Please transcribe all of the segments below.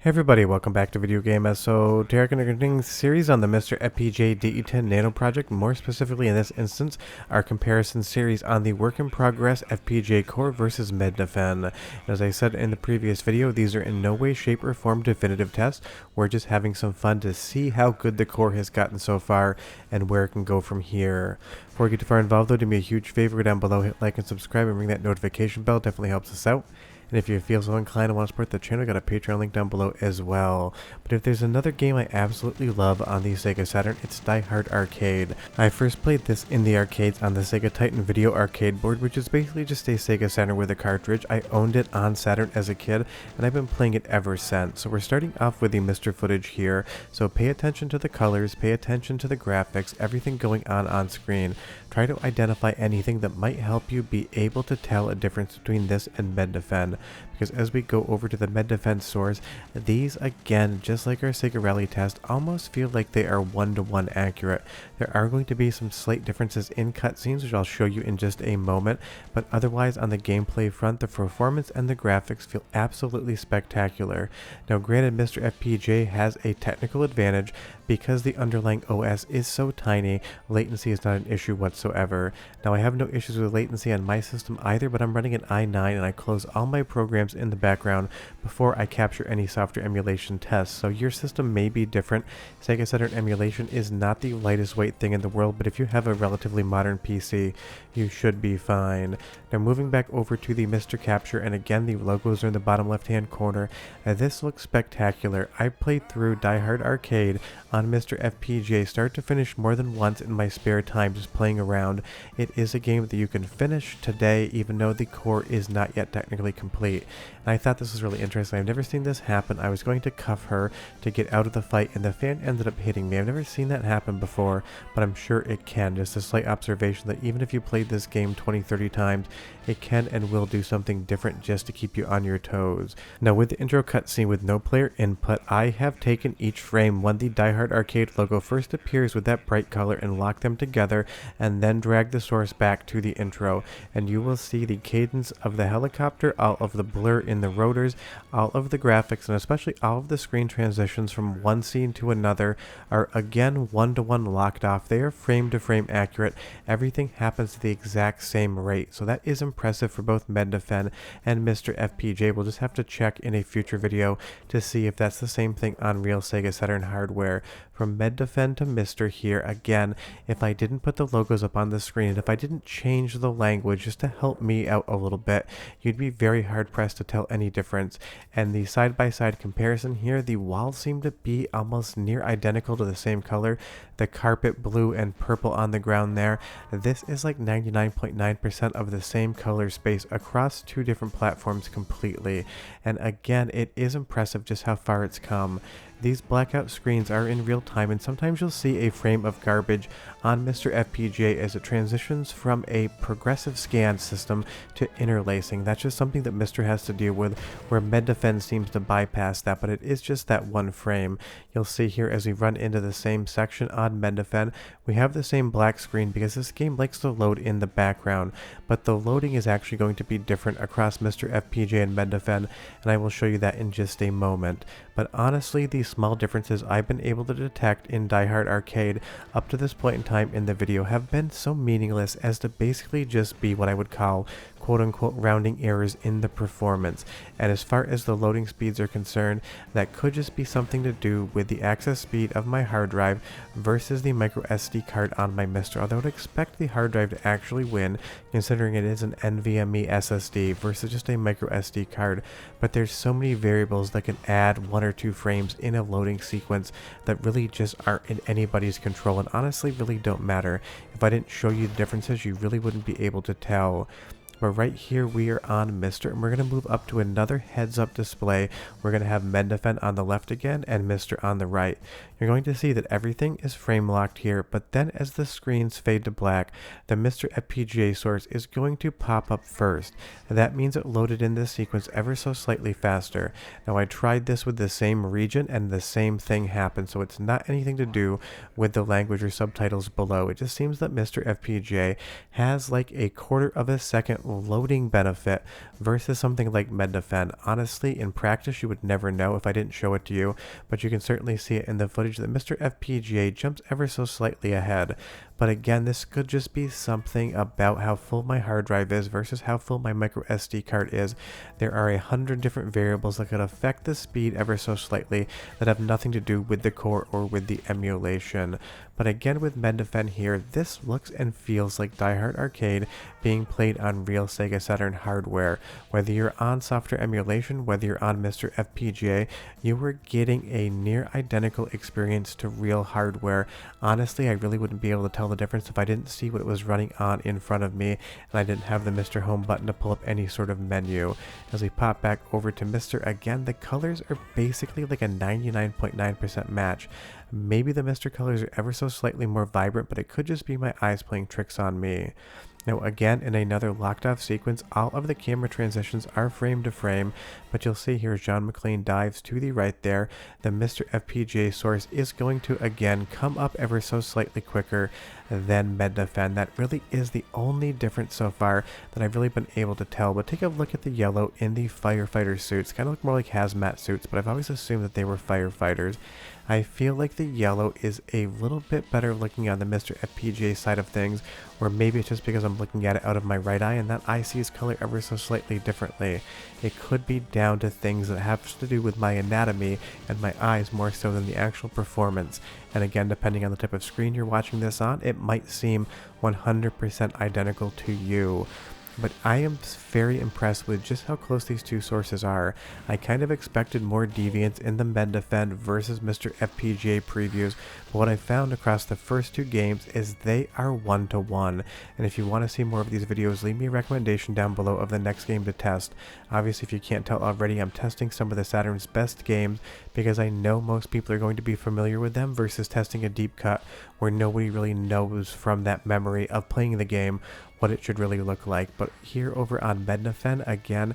Hey everybody, welcome back to Video Game. So today we're going to continue the series on the MiSTer FPGA DE10 Nano project. More specifically in this instance, our comparison series on the work in progress FPGA Core versus Mednafen. As I said in the previous video, these are in no way, shape, or form definitive tests. We're just having some fun to see how good the core has gotten so far and where it can go from here. Before we get too far involved though, do me a huge favor, go down below, hit like and subscribe and ring that notification bell. Definitely helps us out. And if you feel so inclined and want to support the channel, I got a Patreon link down below as well. But if there's another game I absolutely love on the Sega Saturn, it's Die Hard Arcade. I first played this in the arcades on the Sega Titan Video Arcade board, which is basically just a Sega Saturn with a cartridge. I owned it on Saturn as a kid, and I've been playing it ever since. So we're starting off with the MiSTer footage here. So pay attention to the colors, pay attention to the graphics, everything going on screen. Try to identify anything that might help you be able to tell a difference between this and Mednafen. Because as we go over to the Mednafen source, these again, just like our Sega Rally test, almost feel like they are one-to-one accurate. There are going to be some slight differences in cutscenes, which I'll show you in just a moment, but otherwise on the gameplay front, the performance and the graphics feel absolutely spectacular. Now granted, MiSTer FPGA has a technical advantage because the underlying OS is so tiny, latency is not an issue whatsoever. Now I have no issues with latency on my system either, but I'm running an i9 and I close all my programs in the background before I capture any software emulation tests. So your system may be different. Sega Saturn Emulation is not the lightest weight thing in the world, but if you have a relatively modern PC, you should be fine. Now moving back over to the MiSTer capture, and again the logos are in the bottom left hand corner. This looks spectacular. I played through Die Hard Arcade on MiSTer FPGA start to finish more than once in my spare time just playing around. It is a game that you can finish today even though the core is not yet technically complete. And I thought this was really interesting. I've never seen this happen. I was going to cuff her to get out of the fight and the fan ended up hitting me. I've never seen that happen before, but I'm sure it can. Just a slight observation that even if you played this game 20-30 times, it can and will do something different just to keep you on your toes. Now with the intro cutscene with no player input, I have taken each frame when the Die Hard Arcade logo first appears with that bright color and lock them together and then drag the source back to the intro, and you will see the cadence of the helicopter, all of the blur in the rotors, all of the graphics, and especially all of the screen transitions from one scene to another are again one-to-one locked off. They are frame-to-frame accurate. Everything happens at the exact same rate, so that is impressive for both Mednafen and MiSTer FPGA. We'll just have to check in a future video to see if that's the same thing on real Sega Saturn hardware. From Mednafen to MiSTer here, again, if I didn't put the logos up on the screen and if I didn't change the language just to help me out a little bit, you'd be very hard pressed to tell any difference. And the side-by-side comparison here, the walls seem to be almost near identical to the same color. The carpet blue and purple on the ground there. This is like 99.9% of the same color space across two different platforms completely. And again, it is impressive just how far it's come. These blackout screens are in real time, and sometimes you'll see a frame of garbage on MiSTer FPGA as it transitions from a progressive scan system to interlacing. That's just something that MiSTer has to deal with, where Mednafen seems to bypass that, but it is just that one frame. You'll see here as we run into the same section on Mednafen, we have the same black screen because this game likes to load in the background, but the loading is actually going to be different across MiSTer FPGA and Mednafen, and I will show you that in just a moment. But honestly, these small differences I've been able to detect in Die Hard Arcade up to this point in time in the video have been so meaningless as to basically just be what I would call quote-unquote rounding errors in the performance. And as far as the loading speeds are concerned, that could just be something to do with the access speed of my hard drive versus the micro SD card on my MiSTer, although I would expect the hard drive to actually win considering it is an NVMe SSD versus just a micro SD card. But there's so many variables that can add 1 or 2 frames in a loading sequence that really just aren't in anybody's control and honestly really don't matter. If I didn't show you the differences, you really wouldn't be able to tell. But right here we are on MiSTer, and we're going to move up to another heads-up display. We're going to have Mednafen on the left again and MiSTer on the right. You're going to see that everything is frame locked here, but then as the screens fade to black, the MiSTer FPGA source is going to pop up first. And that means it loaded in this sequence ever so slightly faster. Now I tried this with the same region and the same thing happened, so it's not anything to do with the language or subtitles below. It just seems that MiSTer FPGA has like a quarter of a second loading benefit versus something like Mednafen. Honestly, in practice, you would never know if I didn't show it to you, but you can certainly see it in the footage that MiSTer FPGA jumps ever so slightly ahead. But again, this could just be something about how full my hard drive is versus how full my micro SD card is. There are 100 different variables that could affect the speed ever so slightly that have nothing to do with the core or with the emulation. But again, with Mednafen here, this looks and feels like Die Hard Arcade being played on real Sega Saturn hardware. Whether you're on software emulation, whether you're on MiSTer FPGA, you were getting a near identical experience to real hardware. Honestly, I really wouldn't be able to tell the difference if I didn't see what it was running on in front of me and I didn't have the MiSTer Home button to pull up any sort of menu. As we pop back over to MiSTer again, the colors are basically like a 99.9% match. Maybe the MiSTer colors are ever so slightly more vibrant, but it could just be my eyes playing tricks on me. Now again, in another locked off sequence, all of the camera transitions are frame to frame, but you'll see here as John McClane dives to the right there, the MiSTer FPGA source is going to again come up ever so slightly quicker than Mednafen. That really is the only difference so far that I've really been able to tell. But take a look at the yellow in the firefighter suits. Kind of look more like hazmat suits, but I've always assumed that they were firefighters. I feel like the yellow is a little bit better looking on the MiSTer FPGA side of things, or maybe it's just because I'm looking at it out of my right eye and that eye sees color ever so slightly differently. It could be down to things that have to do with my anatomy and my eyes more so than the actual performance. And again, depending on the type of screen you're watching this on, it might seem 100% identical to you. But I am very impressed with just how close these two sources are. I kind of expected more deviance in the Mednafen versus MiSTer FPGA previews, but what I found across the first two games is they are 1-to-1. And if you want to see more of these videos, leave me a recommendation down below of the next game to test. Obviously, if you can't tell already, I'm testing some of the Saturn's best games because I know most people are going to be familiar with them versus testing a deep cut where nobody really knows from that memory of playing the game what it should really look like. But here over on Mednafen, again,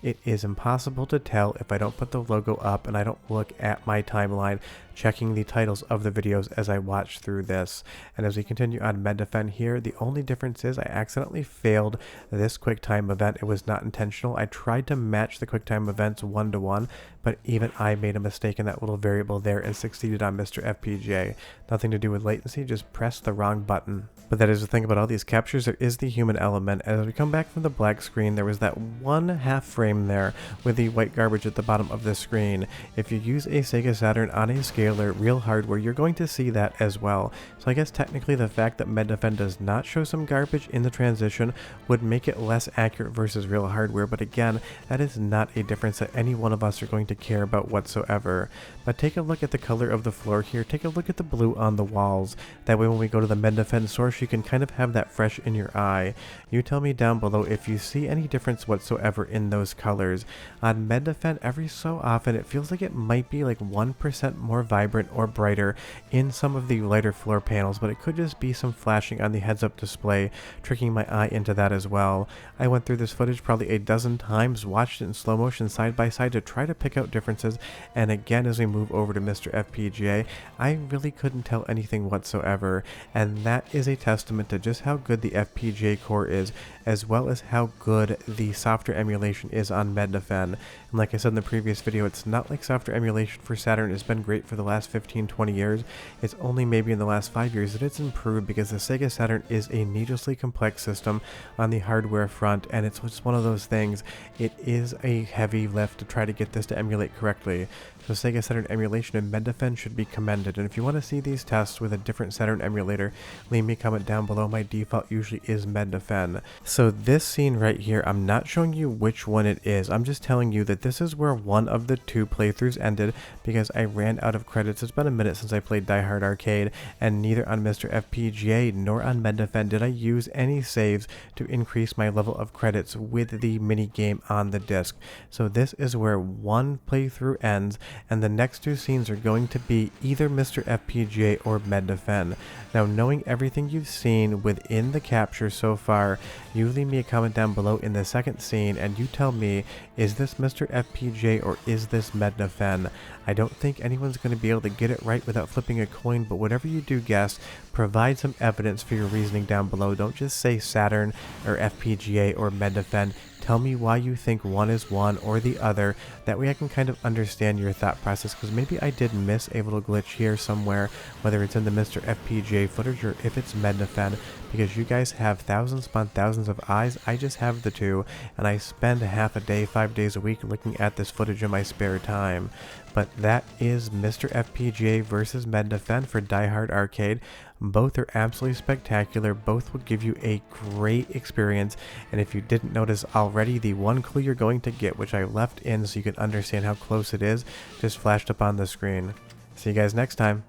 it is impossible to tell if I don't put the logo up and I don't look at my timeline checking the titles of the videos as I watch through this. And as we continue on Mednafen here, the only difference is I accidentally failed this QuickTime event. It was not intentional. I tried to match the QuickTime events 1-to-1, but even I made a mistake in that little variable there and succeeded on MiSTer FPGA. Nothing to do with latency, just pressed the wrong button. But that is the thing about all these captures, there is the human element. As we come back from the black screen, there was that one half frame there with the white garbage at the bottom of the screen. If you use a Sega Saturn on a scaler, real hardware, you're going to see that as well. So I guess technically the fact that Mednafen does not show some garbage in the transition would make it less accurate versus real hardware, but again, that is not a difference that any one of us are going to care about whatsoever. But take a look at the color of the floor here, take a look at the blue on the walls. That way when we go to the Mednafen source, you can kind of have that fresh in your eye. You tell me down below if you see any difference whatsoever in those colors. On Mednafen, every so often it feels like it might be like 1% more vibrant or brighter in some of the lighter floor panels, but it could just be some flashing on the heads-up display, tricking my eye into that as well. I went through this footage probably a dozen times, watched it in slow motion side by side to try to pick out differences, and again as we move over to MiSTer FPGA, I really couldn't tell anything whatsoever, and that is a testament to just how good the FPGA Core is, as well as how good the software emulation is on Mednafen. And like I said in the previous video, it's not like software emulation for Saturn has been great for the last 15-20 years. It's only maybe in the last 5 years that it's improved because the Sega Saturn is a needlessly complex system on the hardware front, and it's just one of those things. It is a heavy lift to try to get this to emulate correctly. So Sega Saturn Emulation and Mednafen should be commended, and if you want to see these tests with a different Saturn emulator, leave me a comment down below. My default usually is Mednafen. So this scene right here, I'm not showing you which one it is, I'm just telling you that this is where one of the two playthroughs ended because I ran out of credits. It's been a minute since I played Die Hard Arcade, and neither on MiSTer FPGA nor on Mednafen did I use any saves to increase my level of credits with the mini game on the disc. So this is where one playthrough ends, and the next two scenes are going to be either MiSTer FPGA or Mednafen. Now, knowing everything you've seen within the capture so far, you leave me a comment down below in the second scene and you tell me, is this MiSTer FPGA or is this Mednafen? I don't think anyone's going to be able to get it right without flipping a coin, but whatever you do guess, provide some evidence for your reasoning down below. Don't just say Saturn or FPGA or Mednafen. Tell me why you think one is one or the other. That way I can kind of understand your thought process, because maybe I did miss a little glitch here somewhere, whether it's in the MiSTer FPGA footage or if it's Mednafen, because you guys have thousands upon thousands of eyes. I just have the two, and I spend half a day, 5 days a week looking at this footage in my spare time. But that is MiSTer FPGA versus Mednafen for Die Hard Arcade. Both are absolutely spectacular. Both will give you a great experience. And if you didn't notice already, the one clue you're going to get, which I left in so you can understand how close it is, just flashed up on the screen. See you guys next time.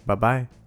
Bye-bye.